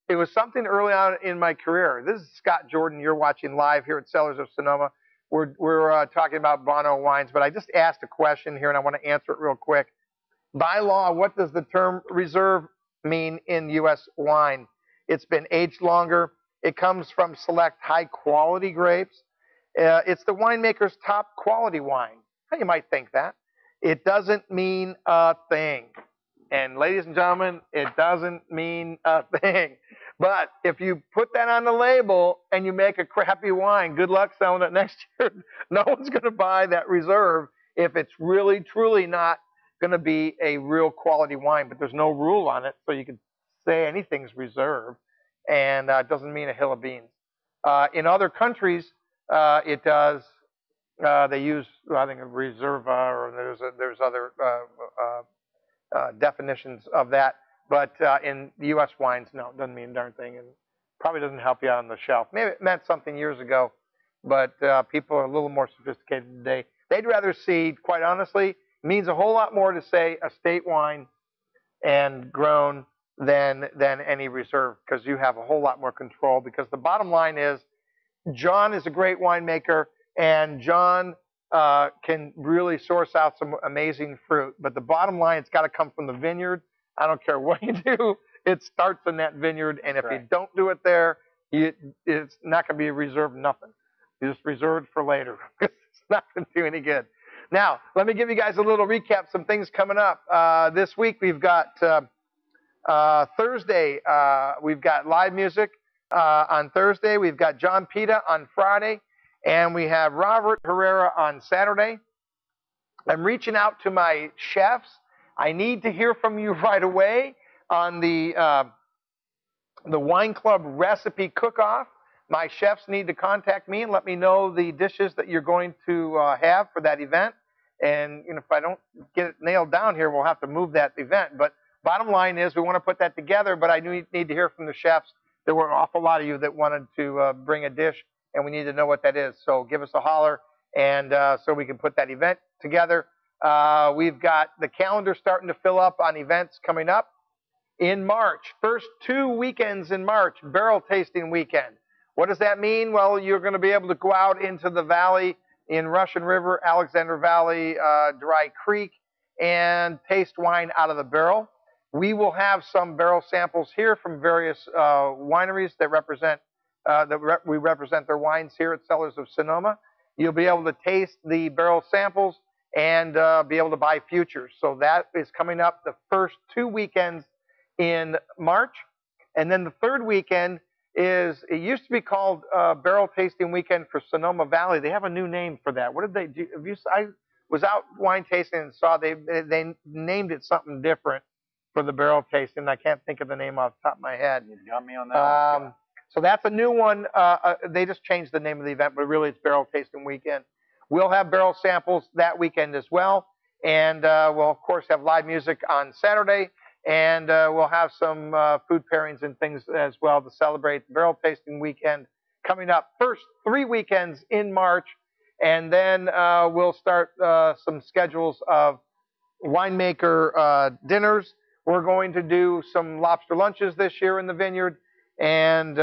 It was something early on in my career. This is Scott Jordan. You're watching live here at Cellars of Sonoma. We're talking about Bonneau wines, but I just asked a question here, and I want to answer it real quick. By law, what does the term reserve mean in U.S. wine? It's been aged longer. It comes from select high-quality grapes. It's the winemaker's top quality wine. You might think that. It doesn't mean a thing. And ladies and gentlemen, it doesn't mean a thing. But if you put that on the label and you make a crappy wine, good luck selling it next year. No one's going to buy that reserve if it's really, truly not going to be a real quality wine. But there's no rule on it, so you can say anything's reserve, and it doesn't mean a hill of beans. In other countries, it does. They use, I think, a reserva, or there's other definitions of that. But in the U.S. wines, no, it doesn't mean a darn thing, and probably doesn't help you out on the shelf. Maybe it meant something years ago, but people are a little more sophisticated today. They'd rather see, quite honestly, it means a whole lot more to say estate wine and grown than any reserve, because you have a whole lot more control. Because the bottom line is, John is a great winemaker, and John can really source out some amazing fruit. But the bottom line, it's got to come from the vineyard. I don't care what you do, it starts in that vineyard. And if you don't do it there, it's not going to be reserved nothing. You just reserve it for later. It's not going to do any good. Now, let me give you guys a little recap, some things coming up. This week we've got Thursday, we've got live music on Thursday. We've got John Pita on Friday. And we have Robert Herrera on Saturday. I'm reaching out to my chefs. I need to hear from you right away on the Wine Club recipe cook-off. My chefs need to contact me and let me know the dishes that you're going to have for that event. And if I don't get it nailed down here, we'll have to move that event. But bottom line is, we want to put that together, but I need to hear from the chefs. There were an awful lot of you that wanted to bring a dish, and we need to know what that is. So give us a holler, and so we can put that event together. We've got the calendar starting to fill up on events coming up in March. First 2 weekends in March, barrel tasting weekend. What does that mean? Well, you're going to be able to go out into the valley in Russian River, Alexander Valley, Dry Creek, and taste wine out of the barrel. We will have some barrel samples here from various wineries that represent we represent their wines here at Cellars of Sonoma. You'll be able to taste the barrel samples and be able to buy futures. So that is coming up the first 2 weekends in March. And then the third weekend is, it used to be called Barrel Tasting Weekend for Sonoma Valley. They have a new name for that. What did they do? I was out wine tasting and saw they named it something different for the barrel tasting. I can't think of the name off the top of my head. You got me on that one. So that's a new one. They just changed the name of the event, but really it's Barrel Tasting Weekend. We'll have barrel samples that weekend as well. And we'll, of course, have live music on Saturday. And we'll have some food pairings and things as well to celebrate the Barrel Tasting Weekend coming up. First 3 weekends in March. And then we'll start some schedules of winemaker dinners. We're going to do some lobster lunches this year in the vineyard. And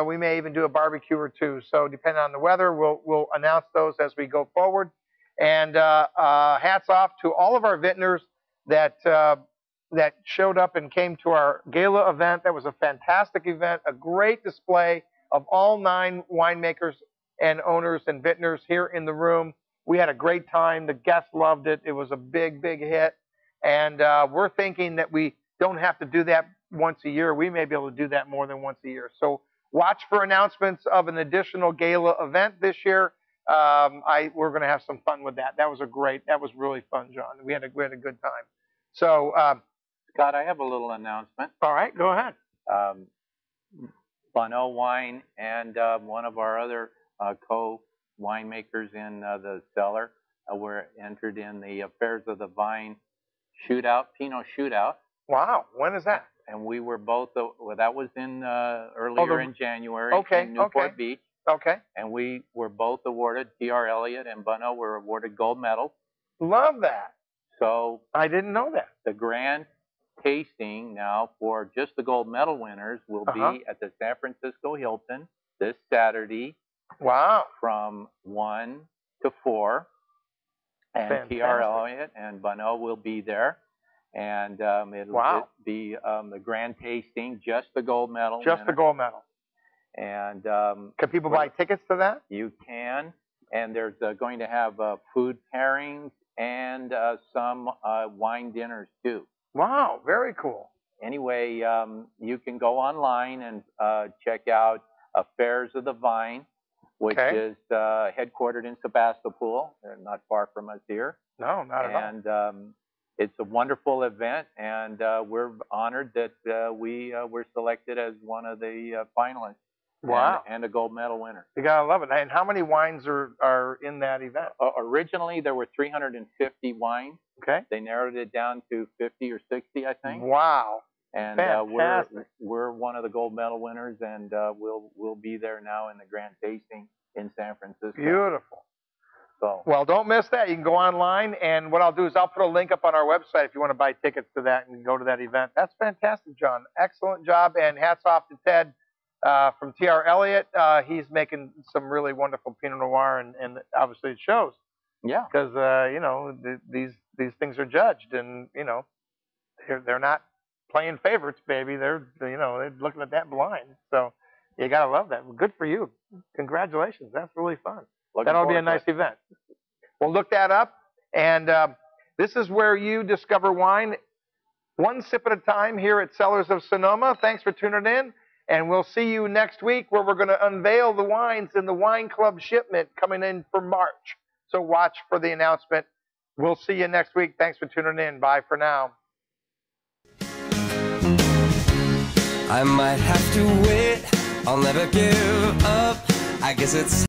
we may even do a barbecue or two. So depending on the weather, we'll announce those as we go forward. And hats off to all of our vintners that showed up and came to our gala event. That was a fantastic event, a great display of all 9 winemakers and owners and vintners here in the room. We had a great time. The guests loved it. It was a big, big hit. And we're thinking that we don't have to do that once a year. We may be able to do that more than once a year. So watch for announcements of an additional gala event this year. We're going to have some fun with that. That was really fun, John. We had a good time. So, Scott, I have a little announcement. All right, go ahead. Bonneau Wine and one of our other co-winemakers in the cellar were entered in the Affairs of the Vine shootout, Pinot shootout. Wow, when is that? And we were both, that was in earlier in January in Newport Beach. Okay. And we were both awarded, T.R. Elliott and Bonneau were awarded gold medals. Love that. So I didn't know that. The grand tasting now for just the gold medal winners will be at the San Francisco Hilton this Saturday. Wow. From 1 to 4. And Fantastic. T.R. Elliott and Bonneau will be there. And it'll be the grand tasting, just the gold medal. Just the gold medal. And can people buy tickets to that? You can. And there's going to have food pairings and some wine dinners too. Wow, very cool. Anyway, you can go online and check out Affairs of the Vine, which is headquartered in Sebastopol. They're not far from us here. No, not at all. And it's a wonderful event, and we're honored that we were selected as one of the finalists. Wow. And a gold medal winner. You gotta love it. And how many wines are in that event? Originally, there were 350 wines. Okay. They narrowed it down to 50 or 60, I think. Wow. And we're one of the gold medal winners, and we'll be there now in the grand tasting in San Francisco. Beautiful. So. Well, don't miss that. You can go online, and what I'll do is I'll put a link up on our website if you want to buy tickets to that and go to that event. That's fantastic, John. Excellent job, and hats off to Ted. From T.R. Elliott, he's making some really wonderful Pinot Noir, and obviously it shows. Yeah. Because you know, these things are judged, and you know, they're not playing favorites, baby. They're looking at that blind. So you gotta love that. Good for you. Congratulations. That's really fun. That'll be a nice event. Well, look that up, and this is where you discover wine, one sip at a time here at Cellars of Sonoma. Thanks for tuning in. And we'll see you next week where we're going to unveil the wines in the Wine Club shipment coming in for March. So watch for the announcement. We'll see you next week. Thanks for tuning in. Bye for now. I might have to wait. I'll never give up. I guess it's